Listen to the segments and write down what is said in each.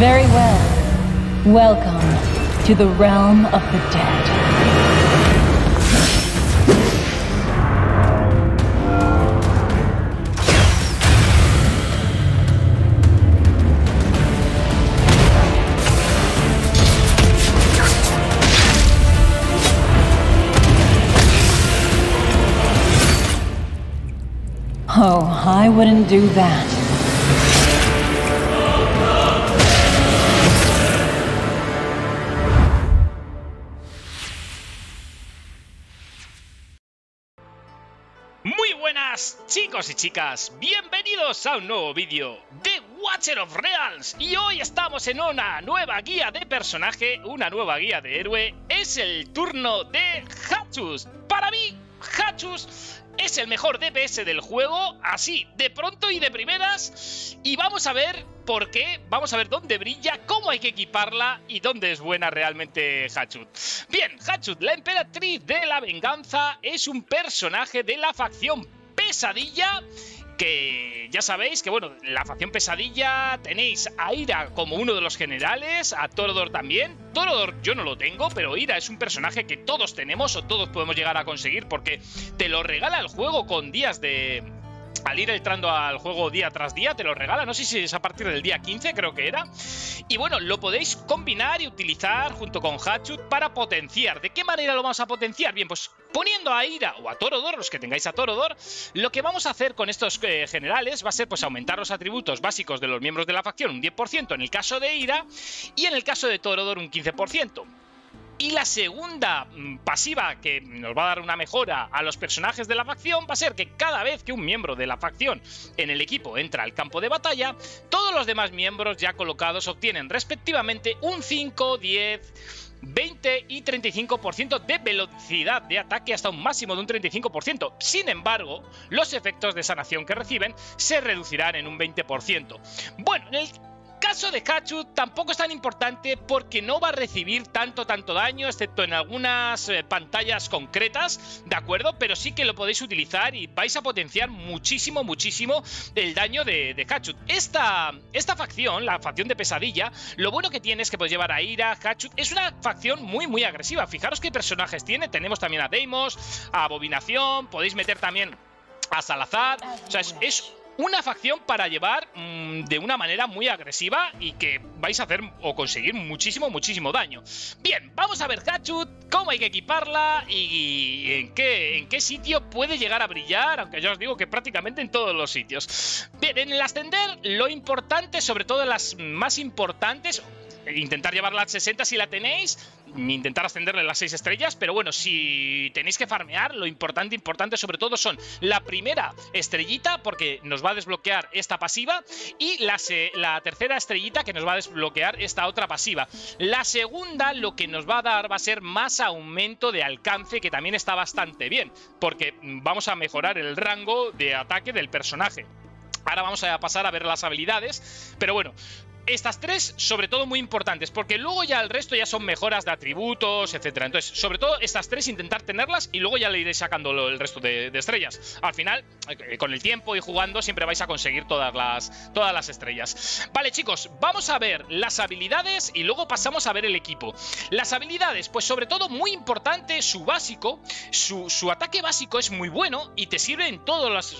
Very well. Welcome to the realm of the dead. Oh, I wouldn't do that. Muy buenas chicos y chicas, bienvenidos a un nuevo vídeo de Watcher of Realms. Y hoy estamos en una nueva guía de personaje, una nueva guía de héroe. Es el turno de Hatchus. Para mí, Hatchus es el mejor DPS del juego, así, de pronto y de primeras. Y vamos a ver por qué, vamos a ver dónde brilla, cómo hay que equiparla y dónde es buena realmente Hatchut. Bien, Hatchut, la emperatriz de la venganza, es un personaje de la facción Pesadilla. Que ya sabéis que, bueno, la facción Pesadilla tenéis a Ira como uno de los generales, a Torodor también. Torodor yo no lo tengo, pero Ira es un personaje que todos tenemos o todos podemos llegar a conseguir porque te lo regala el juego con días de... Al ir entrando al juego día tras día te lo regala, no sé si es a partir del día 15 creo que era. Y bueno, lo podéis combinar y utilizar junto con Hatchut para potenciar. ¿De qué manera lo vamos a potenciar? Bien, pues poniendo a Ira o a Torodor, los que tengáis a Torodor, lo que vamos a hacer con estos generales va a ser pues aumentar los atributos básicos de los miembros de la facción un 10% en el caso de Ira y en el caso de Torodor un 15%. Y la segunda pasiva que nos va a dar una mejora a los personajes de la facción va a ser que cada vez que un miembro de la facción en el equipo entra al campo de batalla, todos los demás miembros ya colocados obtienen respectivamente un 5, 10... 20 y 35% de velocidad de ataque hasta un máximo de un 35%. Sin embargo, los efectos de sanación que reciben se reducirán en un 20%. Bueno, en el caso de Hatchut tampoco es tan importante porque no va a recibir tanto daño, excepto en algunas pantallas concretas, ¿de acuerdo? Pero sí que lo podéis utilizar y vais a potenciar muchísimo el daño de Hatchut. Esta facción, la facción de Pesadilla, lo bueno que tiene es que podéis llevar a Ira, Hatchut. Es una facción muy agresiva. Fijaros qué personajes tiene. Tenemos también a Deimos, a Abominación, podéis meter también a Salazar. O sea, es una facción para llevar de una manera muy agresiva y que vais a hacer o conseguir muchísimo daño. Bien, vamos a ver Hatchut, cómo hay que equiparla y en qué sitio puede llegar a brillar, aunque ya os digo que prácticamente en todos los sitios. Bien, en el ascender, lo importante, sobre todo las más importantes, intentar llevarla a 60 si la tenéis, intentar ascenderle las 6 estrellas, pero bueno, si tenéis que farmear, lo importante sobre todo son la primera estrellita, porque nos va a desbloquear esta pasiva, y la tercera estrellita que nos va a desbloquear esta otra pasiva. La segunda lo que nos va a dar va a ser más aumento de alcance, que también está bastante bien, porque vamos a mejorar el rango de ataque del personaje. Ahora vamos a pasar a ver las habilidades, pero bueno, estas tres, sobre todo, muy importantes, porque luego ya el resto ya son mejoras de atributos, etcétera. Entonces, sobre todo, estas tres intentar tenerlas y luego ya le iréis sacando el resto de estrellas. Al final, con el tiempo y jugando, siempre vais a conseguir todas las estrellas. Vale, chicos, vamos a ver las habilidades y luego pasamos a ver el equipo. Las habilidades, pues sobre todo, muy importante, su básico, su ataque básico es muy bueno y te sirve en todas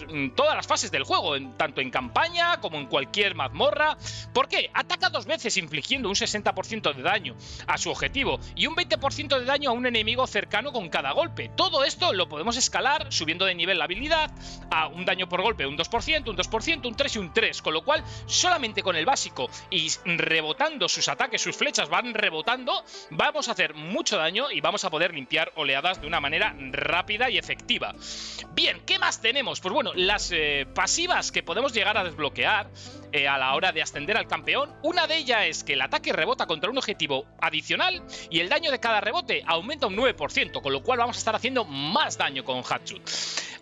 las fases del juego, tanto en campaña como en cualquier mazmorra. ¿Por qué? Ataca 2 veces infligiendo un 60% de daño a su objetivo y un 20% de daño a un enemigo cercano con cada golpe. Todo esto lo podemos escalar subiendo de nivel la habilidad a un daño por golpe, un 2%, un 2%, un 3 y un 3. Con lo cual, solamente con el básico y rebotando sus ataques, sus flechas van rebotando, vamos a hacer mucho daño y vamos a poder limpiar oleadas de una manera rápida y efectiva. Bien, ¿qué más tenemos? Pues bueno, las pasivas que podemos llegar a desbloquear a la hora de ascender al campeón. Una de ellas es que el ataque rebota contra un objetivo adicional y el daño de cada rebote aumenta un 9%, con lo cual vamos a estar haciendo más daño con Hatchut.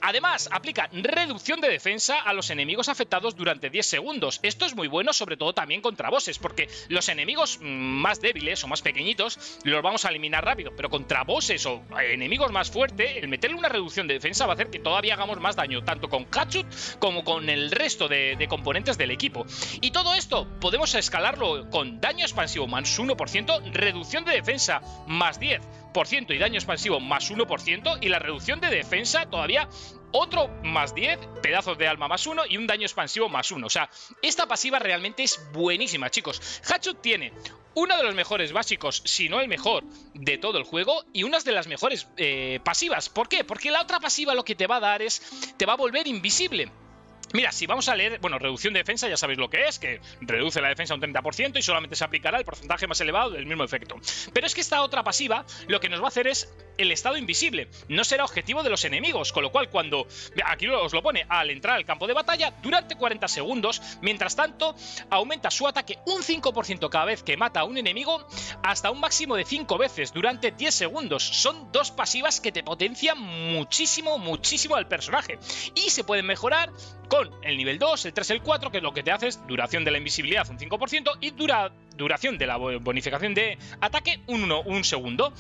Además, aplica reducción de defensa a los enemigos afectados durante 10 segundos. Esto es muy bueno, sobre todo también contra bosses, porque los enemigos más débiles o más pequeñitos los vamos a eliminar rápido, pero contra bosses o enemigos más fuertes, el meterle una reducción de defensa va a hacer que todavía hagamos más daño, tanto con Hatchut como con el resto de componentes del equipo. equipo. Y todo esto podemos escalarlo con daño expansivo más 1%, reducción de defensa más 10% y daño expansivo más 1%, y la reducción de defensa todavía otro más 10, pedazos de alma más 1 y un daño expansivo más 1. O sea, esta pasiva realmente es buenísima, chicos. Hatchut tiene uno de los mejores básicos, si no el mejor, de todo el juego, y unas de las mejores pasivas. ¿Por qué? Porque la otra pasiva lo que te va a dar es, te va a volver invisible. Mira, si vamos a leer, bueno, reducción de defensa, ya sabéis lo que es, que reduce la defensa un 30% y solamente se aplicará el porcentaje más elevado del mismo efecto. Pero es que esta otra pasiva lo que nos va a hacer es el estado invisible. No será objetivo de los enemigos, con lo cual cuando, aquí os lo pone, al entrar al campo de batalla, durante 40 segundos, mientras tanto, aumenta su ataque un 5% cada vez que mata a un enemigo, hasta un máximo de 5 veces durante 10 segundos. Son dos pasivas que te potencian muchísimo, muchísimo al personaje. Y se pueden mejorar con el nivel 2, el 3, el 4, que lo que te hace es duración de la invisibilidad un 5% y duración de la bonificación de ataque un segundo.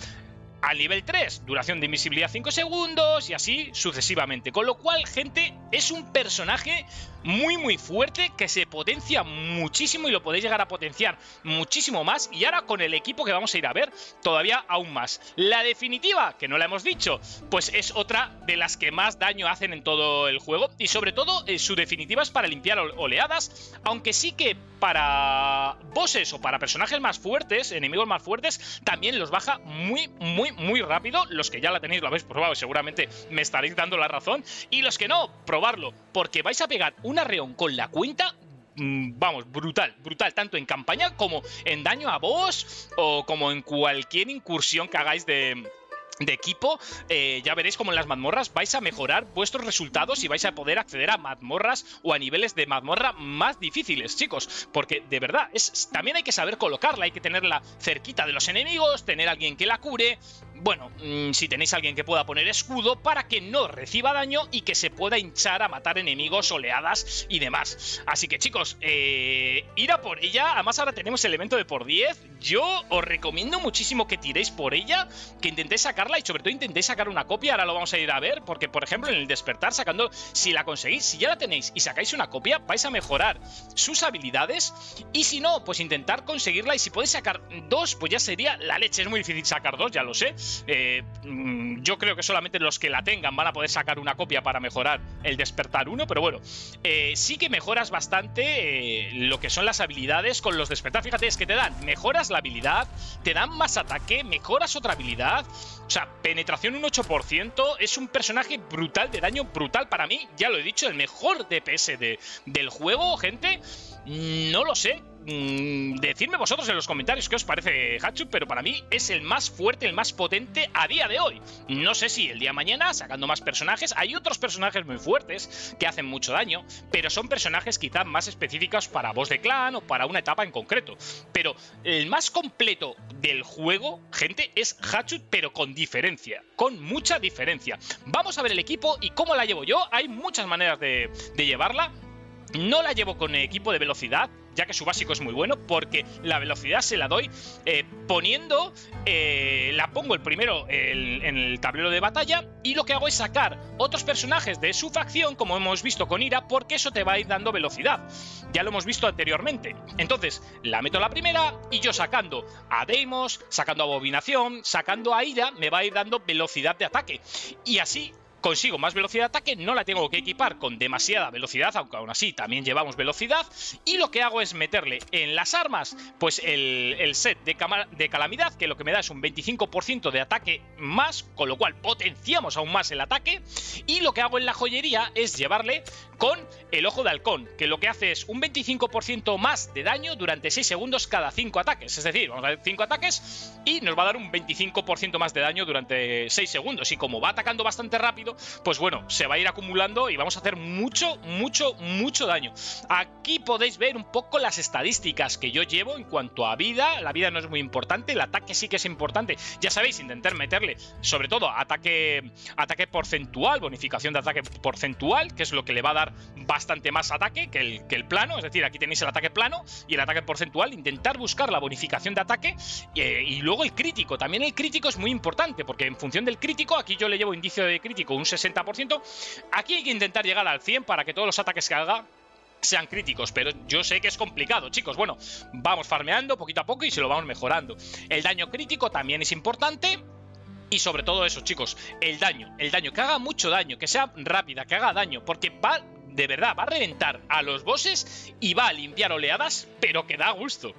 Al nivel 3, duración de invisibilidad 5 segundos y así sucesivamente. Con lo cual, gente, es un personaje muy fuerte que se potencia muchísimo y lo podéis llegar a potenciar muchísimo más. Y ahora con el equipo que vamos a ir a ver, todavía aún más. La definitiva, que no la hemos dicho, pues es otra de las que más daño hacen en todo el juego. Y sobre todo, su definitiva es para limpiar oleadas, aunque sí que para bosses o para personajes más fuertes, enemigos más fuertes, también los baja muy rápido. Los que ya la tenéis, lo habéis probado, seguramente me estaréis dando la razón. Y los que no, probarlo, porque vais a pegar un arreón con la cuenta, vamos, brutal, tanto en campaña como en daño a boss o como en cualquier incursión que hagáis de equipo. Ya veréis como en las mazmorras vais a mejorar vuestros resultados y vais a poder acceder a mazmorras o a niveles de mazmorra más difíciles, chicos, porque de verdad también hay que saber colocarla, hay que tenerla cerquita de los enemigos, tener a alguien que la cure. Bueno, si tenéis a alguien que pueda poner escudo para que no reciba daño y que se pueda hinchar a matar enemigos, oleadas y demás. Así que, chicos, ir a por ella. Además ahora tenemos el evento de por 10. Yo os recomiendo muchísimo que tiréis por ella, que intentéis sacarla y sobre todo intentéis sacar una copia. Ahora lo vamos a ir a ver, porque por ejemplo en el despertar, sacando, si la conseguís, si ya la tenéis y sacáis una copia, vais a mejorar sus habilidades. Y si no, pues intentar conseguirla, y si podéis sacar 2, pues ya sería la leche. Es muy difícil sacar 2, ya lo sé. Yo creo que solamente los que la tengan van a poder sacar una copia para mejorar el despertar 1, pero bueno, sí que mejoras bastante lo que son las habilidades con los despertar. Fíjate, es que te dan, mejoras la habilidad, te dan más ataque, mejoras otra habilidad. O sea, penetración un 8%, es un personaje brutal, de daño brutal. Para mí, ya lo he dicho, el mejor DPS del juego, gente. No lo sé. Decidme vosotros en los comentarios qué os parece Hatchut, pero para mí es el más fuerte, el más potente a día de hoy. No sé si el día de mañana, sacando más personajes, hay otros personajes muy fuertes que hacen mucho daño, pero son personajes quizás más específicos para boss de clan o para una etapa en concreto. Pero el más completo del juego, gente, es Hatchut, pero con diferencia, con mucha diferencia. Vamos a ver el equipo y cómo la llevo yo. Hay muchas maneras de llevarla. No la llevo con equipo de velocidad, ya que su básico es muy bueno, porque la velocidad se la doy poniendo, la pongo el primero en el tablero de batalla, y lo que hago es sacar otros personajes de su facción, como hemos visto con Ira, porque eso te va a ir dando velocidad. Ya lo hemos visto anteriormente. Entonces, la meto la primera, y yo sacando a Deimos, sacando a Abominación, sacando a Ira, me va a ir dando velocidad de ataque. Y así consigo más velocidad de ataque, no la tengo que equipar con demasiada velocidad, aunque aún así también llevamos velocidad. Y lo que hago es meterle en las armas, pues el set de calamidad, que lo que me da es un 25% de ataque más, con lo cual potenciamos aún más el ataque. Y lo que hago en la joyería es llevarle con el ojo de halcón, que lo que hace es un 25% más de daño durante 6 segundos cada 5 ataques. Es decir, vamos a ver 5 ataques y nos va a dar un 25% más de daño durante 6 segundos. Y como va atacando bastante rápido, pues bueno, se va a ir acumulando y vamos a hacer mucho daño. Aquí podéis ver un poco las estadísticas que yo llevo en cuanto a vida. La vida no es muy importante, el ataque sí que es importante. Ya sabéis, intentar meterle sobre todo ataque porcentual, bonificación de ataque porcentual, que es lo que le va a dar bastante más ataque que el plano. Es decir, aquí tenéis el ataque plano y el ataque porcentual. Intentar buscar la bonificación de ataque y luego el crítico. También el crítico es muy importante, porque en función del crítico, aquí yo le llevo indicio de crítico un 60%. Aquí hay que intentar llegar al 100 para que todos los ataques que haga sean críticos, pero yo sé que es complicado, chicos. Bueno, vamos farmeando poquito a poco y se lo vamos mejorando. El daño crítico también es importante. Y sobre todo eso, chicos, el daño, que haga mucho daño, que sea rápida, que haga daño, porque va, de verdad, va a reventar a los bosses y va a limpiar oleadas, pero que da gusto,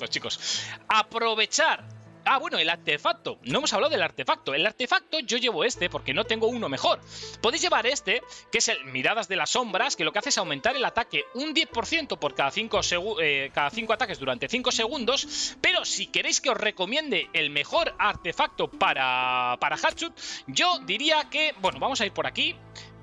chicos. Aprovechar. Ah, bueno, el artefacto. No hemos hablado del artefacto. El artefacto yo llevo este porque no tengo uno mejor. Podéis llevar este, que es el Miradas de las Sombras, que lo que hace es aumentar el ataque un 10% por cada 5 ataques durante 5 segundos. Pero si queréis que os recomiende el mejor artefacto para Hatchut, yo diría que... Bueno, vamos a ir por aquí.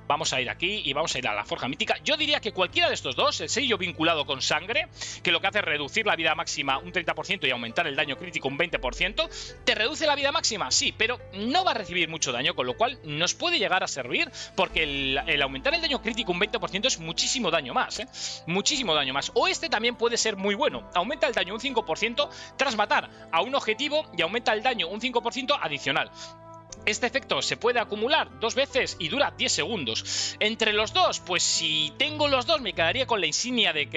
Vamos a ir aquí y vamos a ir a la Forja Mítica. Yo diría que cualquiera de estos dos, el sello vinculado con sangre, que lo que hace es reducir la vida máxima un 30% y aumentar el daño crítico un 20%, ¿te reduce la vida máxima? Sí, pero no va a recibir mucho daño, con lo cual nos puede llegar a servir, porque el aumentar el daño crítico un 20% es muchísimo daño más, ¿eh? Muchísimo daño más. O este también puede ser muy bueno. Aumenta el daño un 5% tras matar a un objetivo y aumenta el daño un 5% adicional. Este efecto se puede acumular 2 veces y dura 10 segundos. Entre los dos, pues si tengo los dos me quedaría con la insignia de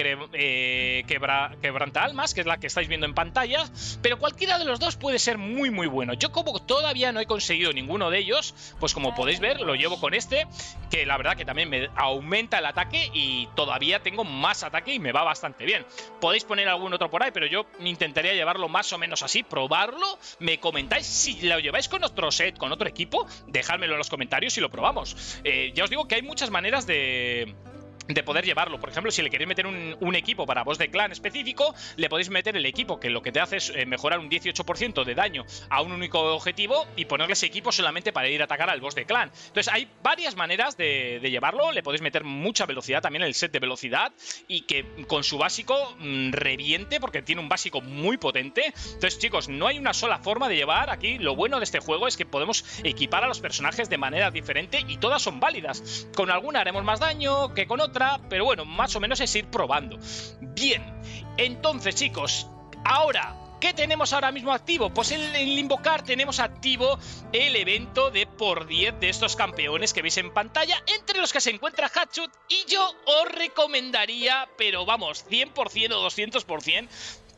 Quebranta Almas, que es la que estáis viendo en pantalla, pero cualquiera de los dos puede ser muy bueno. Yo como todavía no he conseguido ninguno de ellos, pues como podéis ver lo llevo con este, que la verdad que también me aumenta el ataque y todavía tengo más ataque y me va bastante bien. Podéis poner algún otro por ahí, pero yo intentaría llevarlo más o menos así, probarlo, me comentáis si lo lleváis con otro set, con otro equipo, dejádmelo en los comentarios y lo probamos. Ya os digo que hay muchas maneras de poder llevarlo. Por ejemplo, si le queréis meter un equipo para boss de clan específico, le podéis meter el equipo que lo que te hace es mejorar un 18% de daño a un único objetivo y ponerle ese equipo solamente para ir a atacar al boss de clan. Entonces hay varias maneras de llevarlo. Le podéis meter mucha velocidad también, el set de velocidad, y que con su básico reviente, porque tiene un básico muy potente. Entonces, chicos, no hay una sola forma de llevar aquí. Lo bueno de este juego es que podemos equipar a los personajes de manera diferente y todas son válidas. Con alguna haremos más daño que con otra, pero bueno, más o menos es ir probando. Bien, entonces, chicos, ahora, ¿qué tenemos ahora mismo activo? Pues en Invocar tenemos activo el evento de por 10 de estos campeones que veis en pantalla, entre los que se encuentra Hatchut, y yo os recomendaría, pero vamos, 100% o 200%,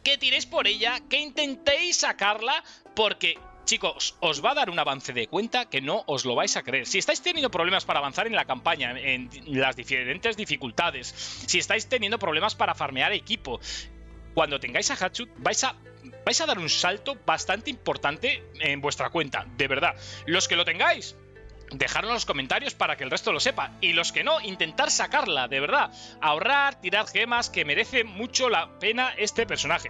que tiréis por ella, que intentéis sacarla, porque... chicos, os va a dar un avance de cuenta que no os lo vais a creer. Si estáis teniendo problemas para avanzar en la campaña, en las diferentes dificultades, si estáis teniendo problemas para farmear equipo, cuando tengáis a Hatchut vais a dar un salto bastante importante en vuestra cuenta, de verdad. Los que lo tengáis, dejadlo en los comentarios para que el resto lo sepa. Y los que no, intentar sacarla, de verdad. Ahorrar, tirar gemas, que merece mucho la pena este personaje.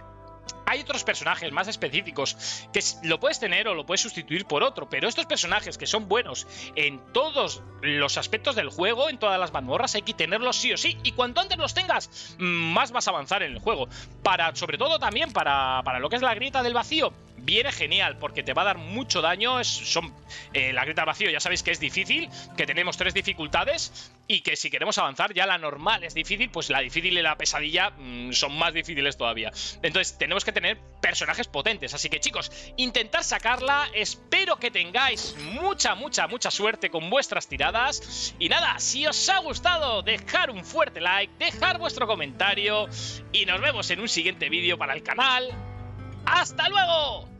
Hay otros personajes más específicos que lo puedes tener o lo puedes sustituir por otro, pero estos personajes que son buenos en todos los aspectos del juego, en todas las mazmorras, hay que tenerlos sí o sí, y cuanto antes los tengas, más vas a avanzar en el juego. Sobre todo también para lo que es la grieta del vacío, viene genial, porque te va a dar mucho daño. La grieta del vacío ya sabéis que es difícil, que tenemos 3 dificultades, y que si queremos avanzar, ya la normal es difícil, pues la difícil y la pesadilla son más difíciles todavía. Entonces tenemos que tener personajes potentes, así que chicos, intentar sacarla. Espero que tengáis mucha suerte con vuestras tiradas. Y nada, si os ha gustado, dejar un fuerte like, dejar vuestro comentario, y nos vemos en un siguiente vídeo para el canal. ¡Hasta luego!